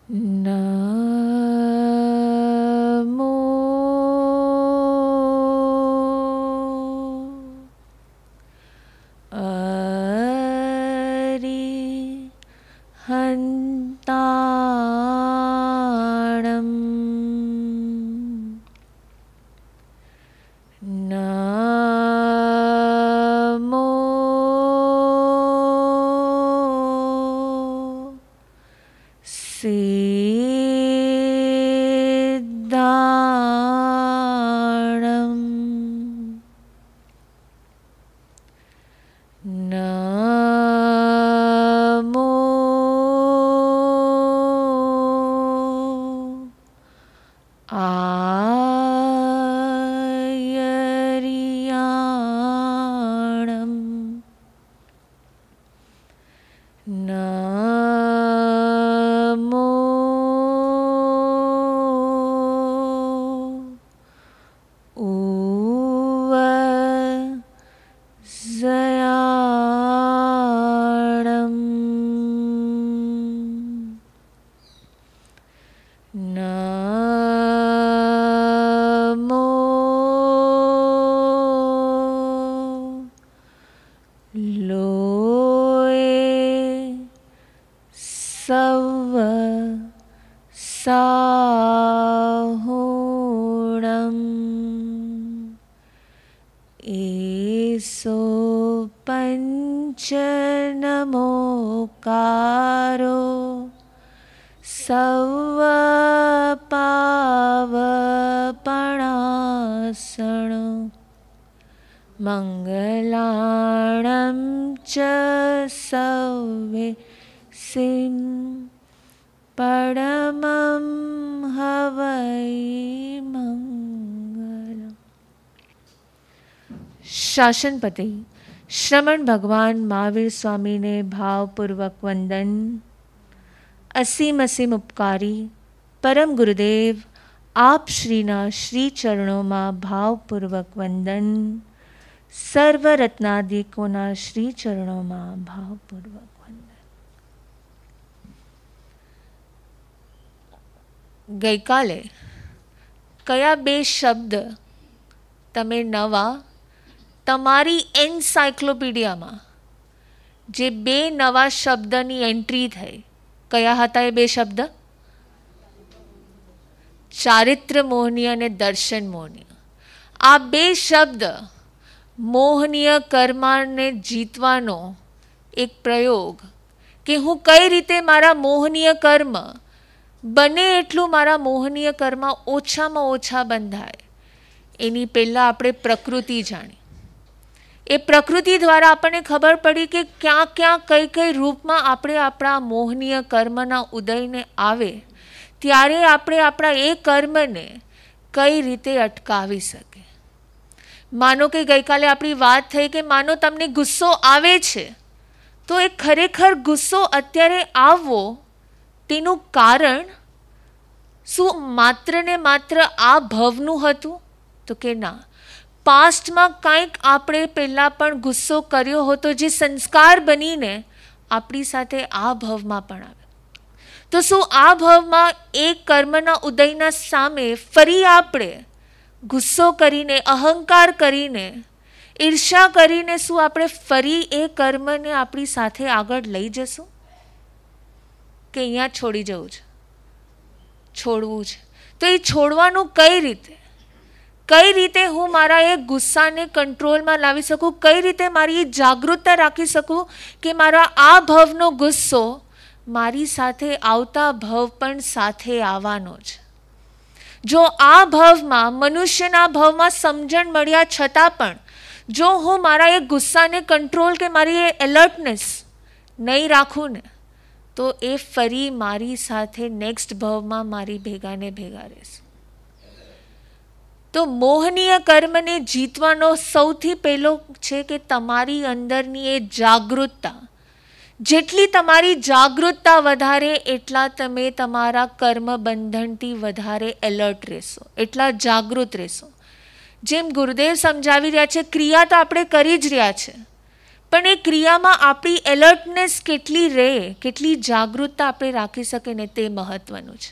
નમો અરિહંતાણં નમો સિદ્ધાણં નમો આયર્યાણં નમો ઉવઝયાણં નમો લોય serve સાહુણં એસો પંચનમોકારો serve પાવપણાસણો મંગલાણં ચ save સિં પરમં હવૈ Mangalam. શાસનપતિ શ્રમણ ભગવાન મહાવીર સ્વામીને ભાવપૂર્વક વંદન. અસીમ અસીમ ઉપકારી પરમ ગુરુદેવ આપ શ્રીના શ્રી ચરણોમાં ભાવપૂર્વક વંદન. સર્વ રત્નાદિકોના શ્રી ચરણોમાં ભાવપૂર્વક વંદન. ગઈકાલે કયા બે શબ્દ તમે નવા તમારી એન્સાયક્લોપીડિયામાં જે બે નવા શબ્દની એન્ટ્રી થઈ, કયા હતા એ બે શબ્દ? ચારિત્ર મોહનીય અને દર્શન મોહનીય. આ બે શબ્દ મોહનીય કર્મને જીતવાનો એક પ્રયોગ, કે હું કઈ રીતે મારા મોહનીય કર્મ બને એટલું મારા મોહનીય કર્મ ઓછામાં ઓછા બંધાય. એની પહેલાં આપણે પ્રકૃતિ જાણી. એ પ્રકૃતિ દ્વારા આપણને ખબર પડી કે ક્યાં ક્યાં કઈ કઈ રૂપમાં આપણે આપણા મોહનીય કર્મના ઉદયને આવે ત્યારે આપણે આપણા એ કર્મને કઈ રીતે અટકાવી શકીએ. માનો કે ગઈકાલે આપણી વાત થઈ કે માનો તમને ગુસ્સો આવે છે, તો એ ખરેખર ગુસ્સો અત્યારે આવવો તેનું કારણ શું માત્ર ને માત્ર આ ભવનું હતું? તો કે ના, પાસ્ટમાં કંઈક આપણે પહેલાં પણ ગુસ્સો કર્યો હતો જે સંસ્કાર બનીને આપણી સાથે આ ભવમાં પણ આવે. તો શું આ ભવમાં એ કર્મના ઉદયના સામે ફરી આપણે ગુસ્સો કરીને, અહંકાર કરીને, ઈર્ષા કરીને શું આપણે ફરી એ કર્મને આપણી સાથે આગળ લઈ જશું? કે અહીંયા છોડી જવું છે, છોડવું છે? તો એ છોડવાનું કઈ રીતે? કઈ રીતે હું મારા એ ગુસ્સાને કંટ્રોલમાં લાવી શકું? કઈ રીતે મારી એ જાગૃતતા રાખી શકું કે મારા આ ભવનો ગુસ્સો મારી સાથે આવતા ભવ પણ સાથે આવવાનો છે? જો આ ભવમાં, મનુષ્યના ભવમાં સમજણ મળ્યા છતાં પણ જો હું મારા એ ગુસ્સાને કંટ્રોલ કે મારી એ એલર્ટનેસ નહીં રાખું ને, તો એ ફરી મારી સાથે નેક્સ્ટ ભવમાં મારી ભેગાને ભેગા રહેશે. તો મોહનીય કર્મને જીતવાનો સૌથી પહેલો છે કે તમારી અંદરની એ જાગૃતતા. જેટલી તમારી જાગૃતતા વધારે એટલા તમે તમારા કર્મ બંધનથી વધારે એલર્ટ રહેશો, એટલા જાગૃત રહેશો. જેમ ગુરુદેવ સમજાવી રહ્યા છે, ક્રિયા તો આપણે કરી જ રહ્યા છે, પણ એ ક્રિયામાં આપણી એલર્ટનેસ કેટલી રહે, કેટલી જાગૃતતા આપણે રાખી શકીએ ને તે મહત્ત્વનું છે.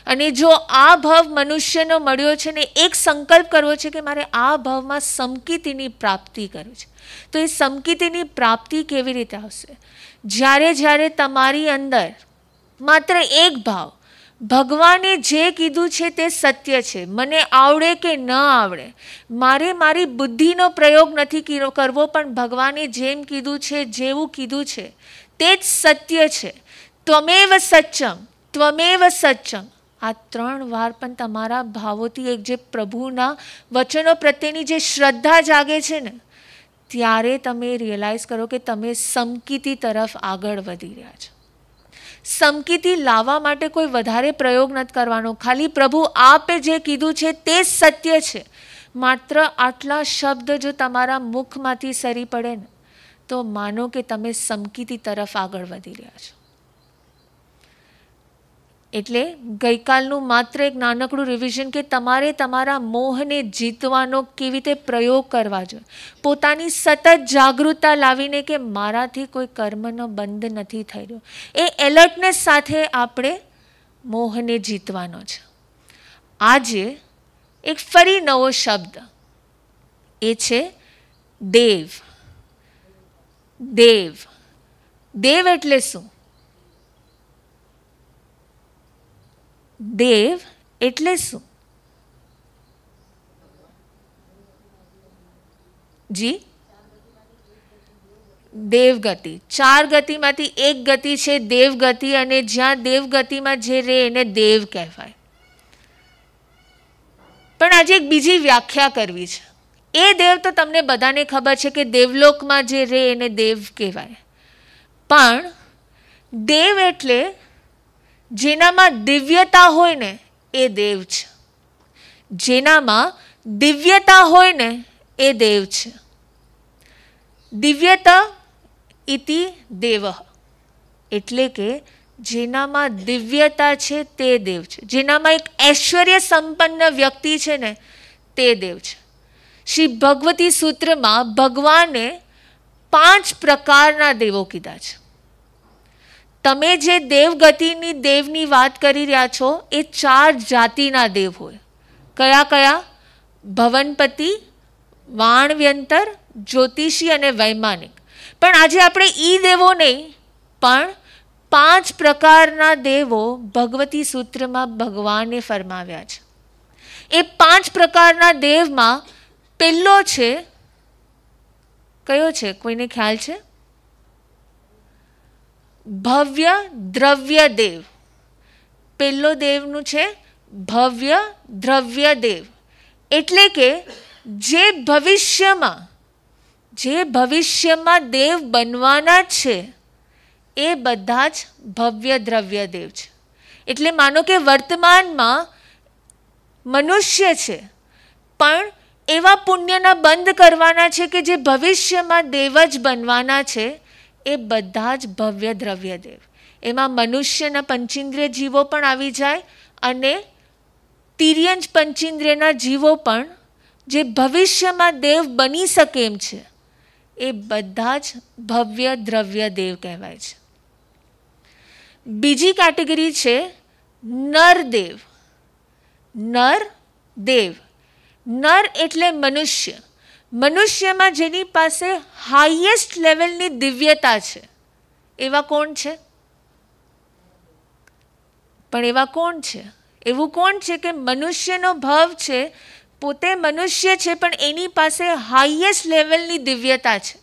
અને જો આ ભાવ મનુષ્યનો મળ્યો છે ને એક સંકલ્પ કરવો છે કે મારે આ ભાવમાં સમકીતીની પ્રાપ્તિ કરવી છે, તો એ સમકીતીની પ્રાપ્તિ કેવી રીતે આવશે? જ્યારે તમારી અંદર માત્ર એક ભાવ, ભગવાને જે કીધું છે તે સત્ય છે, મને આવડે કે ન આવડે, મારે મારી બુદ્ધિનો પ્રયોગ નથી કરવો, પણ ભગવાને જેમ કીધું છે, જેવું કીધું છે તે જ સત્ય છે. ત્વમેવ સત્યમ, ત્વમેવ સત્યમ, આ 3 વાર પણ તમારા ભાવોથી એક જે પ્રભુના વચનો પ્રત્યેની જે શ્રદ્ધા જાગે છે ને, ત્યારે તમે રિયલાઇઝ કરો કે તમે સમકીતી તરફ આગળ વધી રહ્યા છો. સમકીતી લાવવા માટે કોઈ વધારે પ્રયોગ નથી કરવાનો, ખાલી પ્રભુ આપે જે કીધું છે તે જ સત્ય છે. માત્ર આટલા શબ્દ જો તમારા મુખમાંથી સરી પડે ને, તો માનો કે તમે સમકીતી તરફ આગળ વધી રહ્યા છો. એટલે ગઈકાલનું માત્ર એક નાનકડું રિવિઝન કે તમારે તમારા મોહને જીતવાનો કેવી રીતે પ્રયોગ કરવા જોઈએ, પોતાની સતત જાગૃતતા લાવીને કે મારાથી કોઈ કર્મનો બંધ નથી થઈ રહ્યો, એ એલર્ટનેસ સાથે આપણે મોહને જીતવાનો છે. આજે એક ફરી નવો શબ્દ, એ છે દેવ. દેવ, દેવ એટલે શું? દેવ એટલે શું? જી, દેવગતિ. 4 ગતિમાંથી એક ગતિ છે દેવગતિ, અને જ્યાં દેવગતિમાં જે રહે એને દેવ કહેવાય. પણ આજે એક બીજી વ્યાખ્યા કરવી છે. એ દેવ તો તમને બધાને ખબર છે કે દેવલોકમાં જે રહે એને દેવ કહેવાય, પણ દેવ એટલે જેનામાં દિવ્યતા હોય ને એ દેવ છે. જેનામાં દિવ્યતા હોય ને એ દેવ છે. દિવ્યતા ઇતિ દેવ, એટલે કે જેનામાં દિવ્યતા છે તે દેવ છે, જેનામાં એક ઐશ્વર્ય સંપન્ન વ્યક્તિ છે ને તે દેવ છે. શ્રી ભગવતી સૂત્રમાં ભગવાને 5 પ્રકારના દેવો કીધા છે. તમે જે દેવગતિની દેવની વાત કરી રહ્યા છો એ 4 જાતિના દેવ હોય. કયા કયા? ભવનપતિ, વાણવ્યંતર, જ્યોતિષી અને વૈમાનિક. પણ આજે આપણે ઈ દેવો નહીં, પણ 5 પ્રકારના દેવો ભગવતી સૂત્રમાં ભગવાને ફરમાવ્યા છે. એ 5 પ્રકારના દેવમાં પહેલો છે, કયો છે? કોઈને ખ્યાલ છે? ભવ્ય દ્રવ્ય દેવ. પહેલો દેવનું છે ભવ્ય દ્રવ્ય દેવ, એટલે કે જે ભવિષ્યમાં દેવ બનવાના છે એ બધા જ ભવ્ય દ્રવ્ય દેવ છે. એટલે માનો કે વર્તમાનમાં મનુષ્ય છે, પણ એવા પુણ્યના બંધ કરવાના છે કે જે ભવિષ્યમાં દેવ જ બનવાના છે, એ બધા જ ભવ્ય દ્રવ્ય દેવ. એમાં મનુષ્યના પંચેન્દ્રિય જીવો પણ આવી જાય, અને તિર્યંજ પંચેન્દ્રિયના જીવો પણ જે ભવિષ્યમાં દેવ બની શકે એમ છે, એ બધા જ ભવ્ય દ્રવ્ય દેવ કહેવાય છે. બીજી કેટેગરી છે નરદેવ. નરદેવ, નર એટલે મનુષ્ય. મનુષ્યમાં જેની પાસે હાઈએસ્ટ લેવલની દિવ્યતા છે, એવા કોણ છે? પણ એવા કોણ છે? એવું કોણ છે કે મનુષ્યનો ભાવ છે, પોતે મનુષ્ય છે, પણ એની પાસે હાઈએસ્ટ લેવલની દિવ્યતા છે?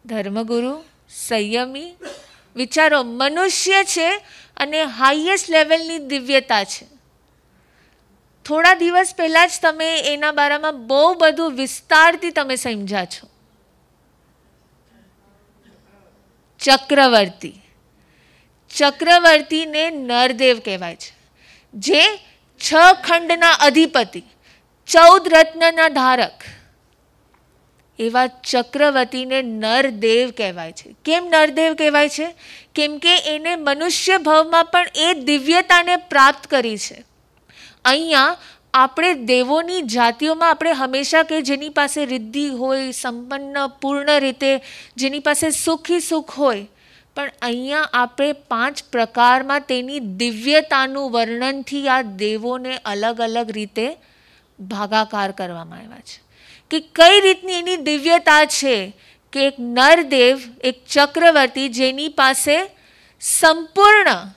ધર્મગુરુ, સંયમી. વિચારો, મનુષ્ય છે અને હાઈએસ્ટ લેવલની દિવ્યતા છે. થોડા દિવસ પહેલા જ તમે એના બારામાં બહુ બધું વિસ્તારથી તમે સમજ્યા છો. ચક્રવર્તી. ચક્રવર્તીને નરદેવ કહેવાય છે, જે 6 ખંડના અધિપતિ, 14 રત્નના ધારક, એવા ચક્રવર્તીને નરદેવ કહેવાય છે. કેમ નરદેવ કહેવાય છે? કેમ કે એને મનુષ્ય ભાવમાં પણ એ દિવ્યતાને પ્રાપ્ત કરી છે. અહીંયા આપણે દેવોની જાતિઓમાં આપણે હંમેશા કે જેની પાસે રિદ્ધિ હોય, સંપન્ન પૂર્ણ રીતે, જેની પાસે સુખી સુખ હોય, પણ અહીંયા આપણે 5 પ્રકારમાં તેની દિવ્યતાનું વર્ણનથી આ દેવોને અલગ અલગ રીતે ભાગાકાર કરવામાં આવ્યા છે કે કઈ રીતની એની દિવ્યતા છે કે એક નરદેવ, એક ચક્રવર્તી જેની પાસે સંપૂર્ણ,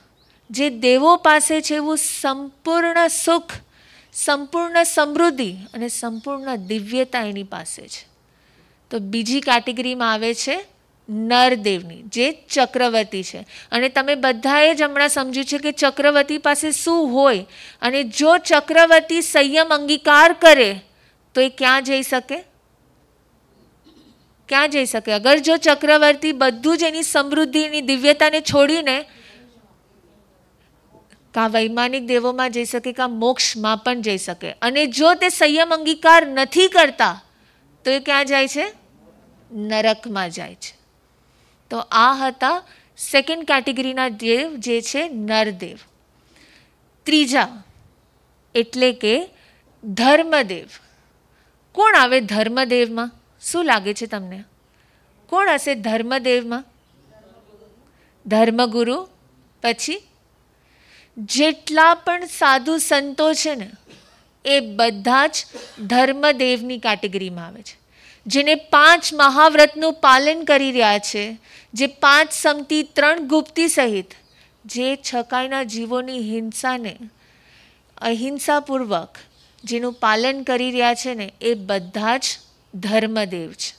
જે દેવો પાસે છે એવું સંપૂર્ણ સુખ, સંપૂર્ણ સમૃદ્ધિ અને સંપૂર્ણ દિવ્યતા એની પાસે છે. તો બીજી કેટેગરીમાં આવે છે નરદેવની, જે ચક્રવર્તી છે. અને તમે બધાએ જ હમણાં સમજ્યું છે કે ચક્રવર્તી પાસે શું હોય, અને જો ચક્રવર્તી સંયમ અંગીકાર કરે તો એ ક્યાં જઈ શકે? ક્યાં જઈ શકે? અગર જો ચક્રવર્તી બધું જ એની સમૃદ્ધિની દિવ્યતાને છોડીને કાં વૈમાનિક દેવોમાં જઈ શકે, કાં મોક્ષમાં પણ જઈ શકે, અને જો તે સંયમ અંગીકાર નથી કરતા તો એ ક્યાં જાય છે? નરકમાં જાય છે. તો આ હતા સેકન્ડ કેટેગરીના દેવ, જે છે નરદેવ. ત્રીજા એટલે કે ધર્મદેવ. કોણ આવે ધર્મદેવમાં? શું લાગે છે તમને? કોણ હશે ધર્મદેવમાં? ધર્મગુરુ. પછી જેટલા પણ સાધુ સંતો છે ને, એ બધા જ ધર્મદેવની કેટેગરીમાં આવે છે, જેને 5 મહાવ્રતનું પાલન કરી રહ્યા છે, જે 5 સમતી 3 ગુપ્તી સહિત જે છકાઈના જીવોની હિંસાને અહિંસાપૂર્વક જેનું પાલન કરી રહ્યા છે ને, એ બધા જ ધર્મદેવ છે.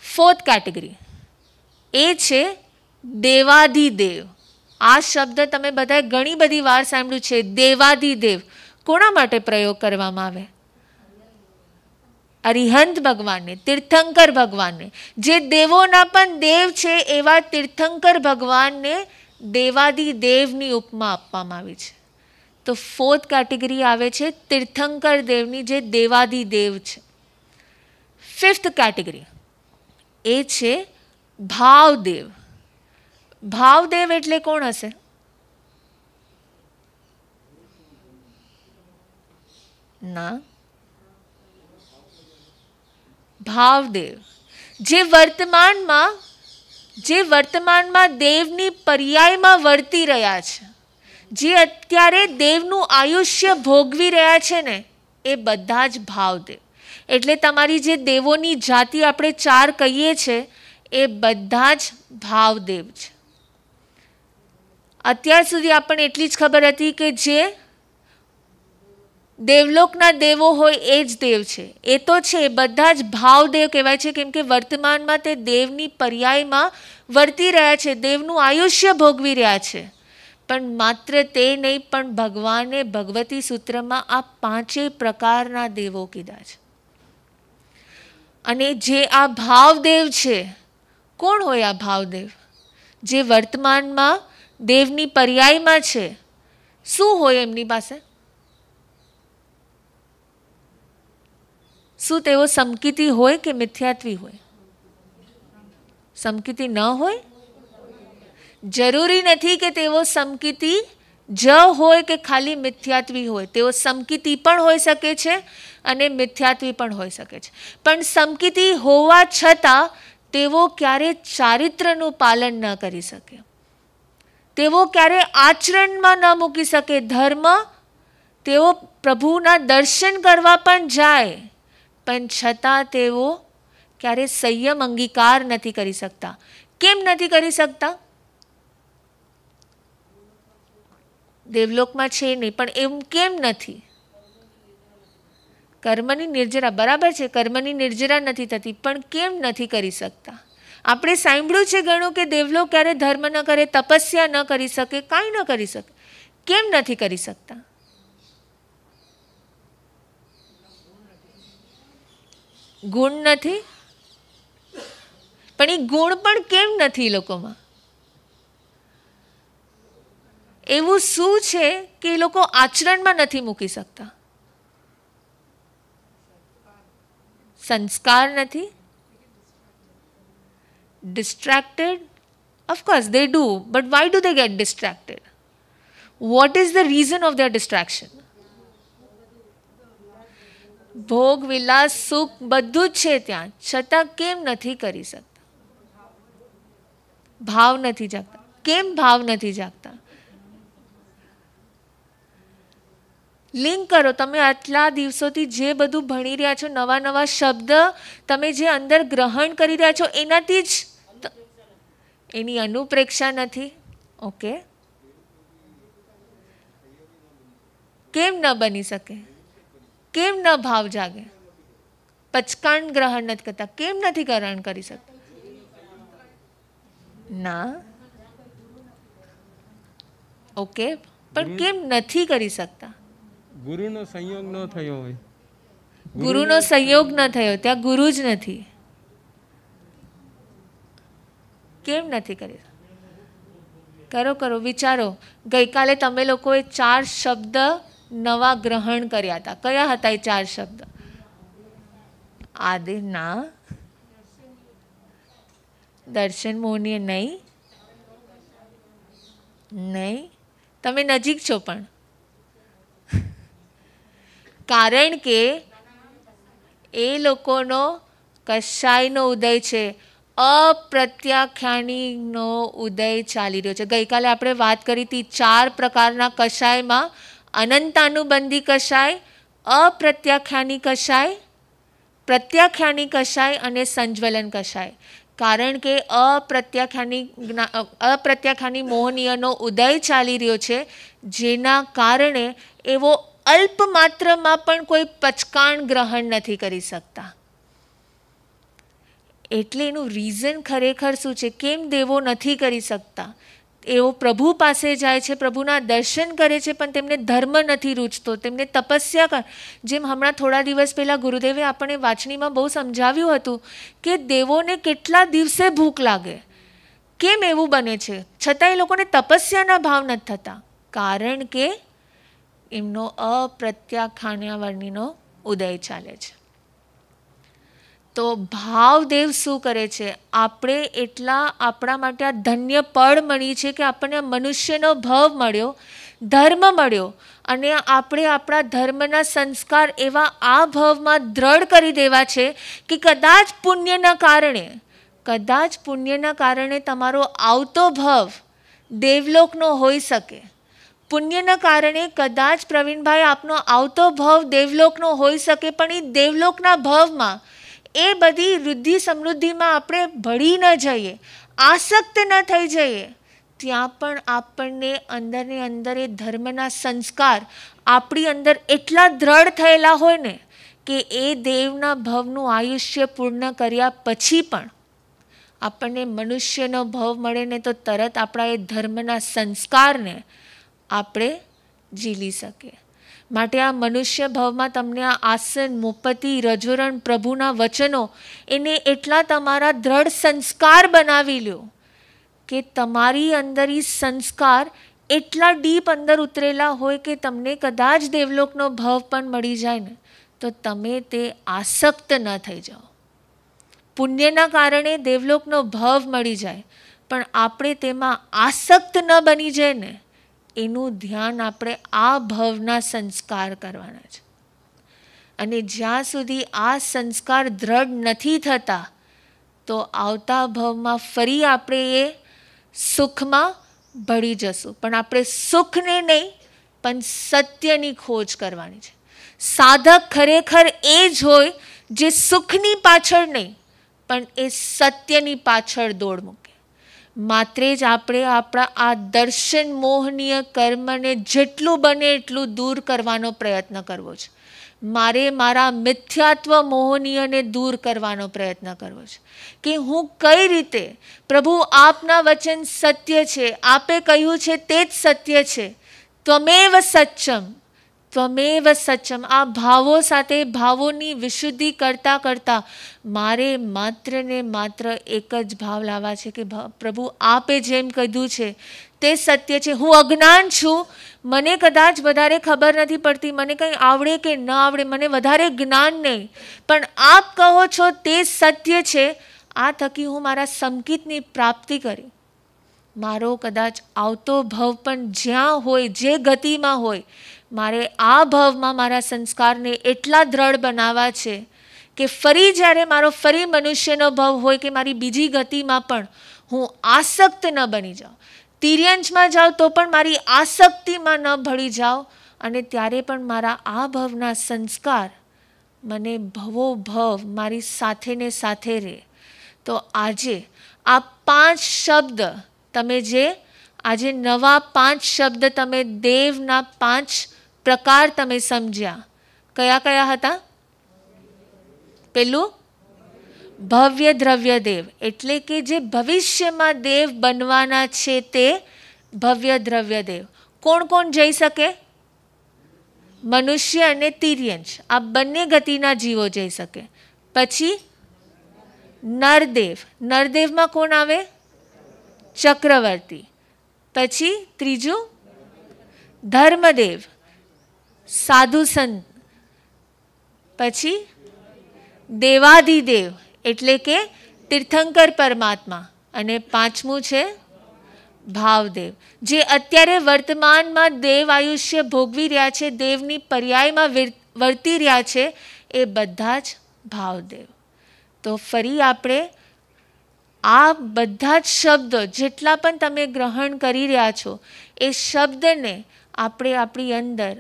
4th કેટેગરી એ છે દેવાધિદેવ. આ શબ્દ તમે બધાએ ઘણી બધી વાર સાંભળ્યું છે. દેવાધિદેવ કોના માટે પ્રયોગ કરવામાં આવે? અરિહંત ભગવાનને, તીર્થંકર ભગવાનને, જે દેવોના પણ દેવ છે એવા તીર્થંકર ભગવાનને દેવાધિદેવની ઉપમા આપવામાં આવી છે. તો 4th કેટેગરી આવે છે તીર્થંકર દેવની, જે દેવાધિદેવ છે. 5th કેટેગરી એ છે ભાવદેવ. ભાવદેવ એટલે કોણ હશે? ના, ભાવદેવ જે વર્તમાનમાં દેવની પર્યાયમાં વર્તી રહ્યા છે, જે અત્યારે દેવનું આયુષ્ય ભોગવી રહ્યા છે ને, એ બધા જ ભાવદેવ. એટલે તમારી જે દેવોની જાતિ આપણે 4 કહીએ છીએ, એ બધા જ ભાવદેવ છે. અત્યાર સુધી આપણને એટલી જ ખબર હતી કે જે દેવલોકના દેવો હોય એ જ દેવ છે. એ તો છે, બધા જ ભાવદેવ કહેવાય છે, કેમ કે વર્તમાનમાં તે દેવની પર્યાયમાં વર્તી રહ્યા છે, દેવનું આયુષ્ય ભોગવી રહ્યા છે. પણ માત્ર તે નહીં, પણ ભગવાને ભગવતી સૂત્રમાં આ 5 પ્રકારના દેવો કીધા છે. અને જે આ ભાવદેવ છે, કોણ હોય આ ભાવદેવ? જે વર્તમાનમાં દેવની પર્યાયમાં છે, શું હોય એમની પાસે? શું તેઓ સમકિતી હોય કે મિથ્યાત્વી હોય? સમકિતી ન હોય? જરૂરી નથી કે તેઓ સમકિતી જ હોય કે ખાલી મિથ્યાત્વી હોય. તેઓ સમકિતી પણ હોઈ શકે છે અને મિથ્યાત્વી પણ હોઈ શકે છે. પણ સમકિતી હોવા છતાં તેઓ ક્યારે ચારિત્રનું પાલન ન કરી શકે, તેઓ ક્યારે આચરણમાં ન મૂકી શકે ધર્મ. તેઓ પ્રભુના દર્શન કરવા પણ જાય, પણ છતાં તેઓ ક્યારે સંયમ અંગીકાર નથી કરી શકતા. કેમ નથી કરી શકતા? દેવલોકમાં છે નહીં, પણ એમ કેમ નથી? કર્મની નિર્જરા, બરાબર છે, કર્મની નિર્જરા નથી થતી, પણ કેમ નથી કરી શકતા? આપણે સાંભળ્યું છે ઘણું કે દેવલોક ક્યારે ધર્મ ન કરે, તપસ્યા ન કરી શકે, કાંઈ ન કરી શકે. કેમ નથી કરી શકતા? ગુણ નથી. પણ એ ગુણ પણ કેમ નથી લોકોમાં? એવું શું છે કે એ લોકો આચરણમાં નથી મૂકી શકતા? સંસ્કાર નથી? distracted? Of course they do, but why do they get distracted? What is the reason of their destruction? ભોગ વિલાસ સુખ બધું જ છે ત્યાં, છતાં કેમ નથી કરી શકતા? ભાવ નથી જાગતા. કેમ ભાવ નથી જાગતા? લિંક કરો. તમે આટલા દિવસોથી જે બધું ભણી રહ્યા છો, નવા નવા શબ્દ તમે જે અંદર ગ્રહણ કરી રહ્યા છો, એનાથી જ એની અનુપ્રેક્ષા નથી. ઓકે, કેમ ન બની શકે? કેમ ન ભાવ જાગે? પચકાણ ગ્રહણ નથી કરતા. કેમ નથી ગ્રહણ કરી શકતા? ના. ઓકે, પણ કેમ નથી કરી શકતા? ગુરુનો સંયોગ ન થયો હોય. ગુરુનો સંયોગ ન થયો, ત્યાં ગુરુ જ નથી. કેમ નથી કરી? કરો કરો, વિચારો. ગઈકાલે તમે લોકોએ 4 શબ્દ નવા ગ્રહણ કર્યા હતા. કયા હતા એ 4 શબ્દ? આદિ ના, દર્શન મોહનીય નહીં, નહીં. તમે નજીક છો પણ, કારણ કે એ લોકોનો કશાયનો ઉદય છે, અપ્રત્યાખ્યાનીનો ઉદય ચાલી રહ્યો છે. ગઈકાલે આપણે વાત કરી હતી 4 પ્રકારના કશાયમાં: અનંતાનુબંધી કશાય, અપ્રત્યાખ્યાની કશાય, પ્રત્યાખ્યાની કશાય અને સંજ્વલન કશાય. કારણ કે અપ્રત્યાખ્યાની મોહનીયનો ઉદય ચાલી રહ્યો છે, જેના કારણે એવો અલ્પ માત્રમાં પણ કોઈ પચકાણ ગ્રહણ નથી કરી શકતા. એટલે એનું રીઝન ખરેખર શું છે? કેમ દેવો નથી કરી શકતા? એવો પ્રભુ પાસે જાય છે, પ્રભુના દર્શન કરે છે, પણ તેમને ધર્મ નથી રૂચતો, તેમને તપસ્યા કર. જેમ હમણાં થોડા દિવસ પહેલાં ગુરુદેવે આપણને વાંચણીમાં બહુ સમજાવ્યું હતું કે દેવોને કેટલા દિવસે ભૂખ લાગે. કેમ એવું બને છે? છતાં એ લોકોને તપસ્યાના ભાવ નથી થતા, કારણ કે એમનો અપ્રત્યાખ્યાનીનો ઉદય ચાલે છે. તો ભાવદેવ શું કરે છે? આપણે એટલા આપણા માટે આ ધન્ય પળ મળી છે કે આપણને મનુષ્યનો ભાવ મળ્યો, ધર્મ મળ્યો, અને આપણે આપણા ધર્મના સંસ્કાર એવા આ ભાવમાં દ્રઢ કરી દેવા છે કે કદાચ પુણ્યના કારણે તમારો આવતો ભાવ દેવલોકનો હોઈ શકે. પુણ્યના કારણે કદાચ પ્રવીણભાઈ આપનો આવતો ભાવ દેવલોકનો હોઈ શકે, પણ એ દેવલોકના ભાવમાં એ બધી વૃદ્ધિ સમૃદ્ધિમાં આપણે ભળી ન જઈએ, આસક્ત ન થઈ જઈએ. ત્યાં પણ આપણને અંદરને અંદર એ ધર્મના સંસ્કાર આપણી અંદર એટલા દ્રઢ થયેલા હોય ને કે એ દેવના ભવનું આયુષ્ય પૂર્ણ કર્યા પછી પણ આપણને મનુષ્યનો ભવ મળે ને તો તરત આપણા એ ધર્મના સંસ્કારને આપણે ઝીલી શકીએ. માટે આ મનુષ્ય ભવમાં તમને આ આસન, મુપતિ, રજોરણ, પ્રભુના વચનો એને એટલા તમારા દ્રઢ સંસ્કાર બનાવી લ્યો કે તમારી અંદર એ સંસ્કાર એટલા ડીપ અંદર ઉતરેલા હોય કે તમને કદાચ દેવલોકનો ભાવ પણ મળી જાય ને તો તમે તે આસક્ત ન થઈ જાઓ. પુણ્યના કારણે દેવલોકનો ભાવ મળી જાય, પણ આપણે તેમાં આસક્ત ન બની જાય ને એનું ધ્યાન આપણે આ ભવના સંસ્કાર કરવાના છે. અને જ્યાં સુધી આ સંસ્કાર દ્રઢ નથી થતા તો આવતા ભવમાં ફરી આપણે એ સુખમાં ભળી જશું. પણ આપણે સુખને નહીં પણ સત્યની ખોજ કરવાની છે. સાધક ખરેખર એ જ હોય જે સુખની પાછળ નહીં પણ એ સત્યની પાછળ દોડ મૂકે. માત્રે જ આપણે આપણા આ દર્શન મોહનીય કર્મને જેટલું બને એટલું દૂર કરવાનો પ્રયત્ન કરવો છે. મારે મારા મિથ્યાત્વ મોહનીયને દૂર કરવાનો પ્રયત્ન કરવો છે કે હું કઈ રીતે, પ્રભુ આપના વચન સત્ય છે, આપે કહ્યું છે તે જ સત્ય છે, ત્વમેવ સચ્ચમ, ત્વમેવ સચ્ચમ. આ ભાવો સાથે ભાવોની વિશુદ્ધિ કરતાં કરતાં મારે માત્ર ને માત્ર એક જ ભાવ લાવવા છે કે પ્રભુ આપે જેમ કીધું છે તે સત્ય છે. હું અજ્ઞાન છું, મને કદાચ વધારે ખબર નથી પડતી, મને કંઈ આવડે કે ન આવડે, મને વધારે જ્ઞાન નહીં, પણ આપ કહો છો તે સત્ય છે. આ થકી હું મારા સંકિતની પ્રાપ્તિ કરી, મારો કદાચ આવતો ભવ પણ જ્યાં હોય, જે ગતિમાં હોય, મારે આ ભવમાં મારા સંસ્કારને એટલા દ્રઢ બનાવવા છે કે ફરી જ્યારે મારો ફરી મનુષ્યનો ભવ હોય કે મારી બીજી ગતિમાં પણ હું આસક્ત ન બની જાઉં. તિર્યંશમાં જાઉં તો પણ મારી આસક્તિમાં ન ભળી જાઉં અને ત્યારે પણ મારા આ ભવના સંસ્કાર મને ભવો ભવ મારી સાથે ને સાથે રહે. તો આજે આ 5 શબ્દ તમે જે આજે નવા 5 શબ્દ તમે દેવના 5 પ્રકાર તમે સમજ્યા, કયા કયા હતા? પેલું ભવ્ય દ્રવ્ય દેવ, એટલે કે જે ભવિષ્યમાં દેવ બનવાના છે તે ભવ્ય દ્રવ્ય દેવ. કોણ કોણ જઈ શકે? મનુષ્ય અને તિર્યંશ, આ બંને ગતિના જીવો જઈ શકે. પછી નરદેવ, નરદેવમાં કોણ આવે? ચક્રવર્તી. પછી ત્રીજું ધર્મદેવ, સાધુ સંત. પછી દેવાધિદેવ એટલે કે તીર્થંકર પરમાત્મા. અને પાંચમું છે ભાવદેવ, જે અત્યારે વર્તમાનમાં દેવ આયુષ્ય ભોગવી રહ્યા છે, દેવની પર્યાયમાં વર્તી રહ્યા છે, એ બધા જ ભાવદેવ. તો ફરી આપણે આ બધા જ શબ્દો જેટલા પણ તમે ગ્રહણ કરી રહ્યા છો એ શબ્દને આપણે આપણી અંદર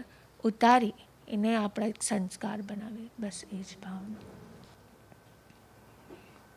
ઉતારી એને આપણા એક સંસ્કાર બનાવીએ. બસ એ જ ભાવના.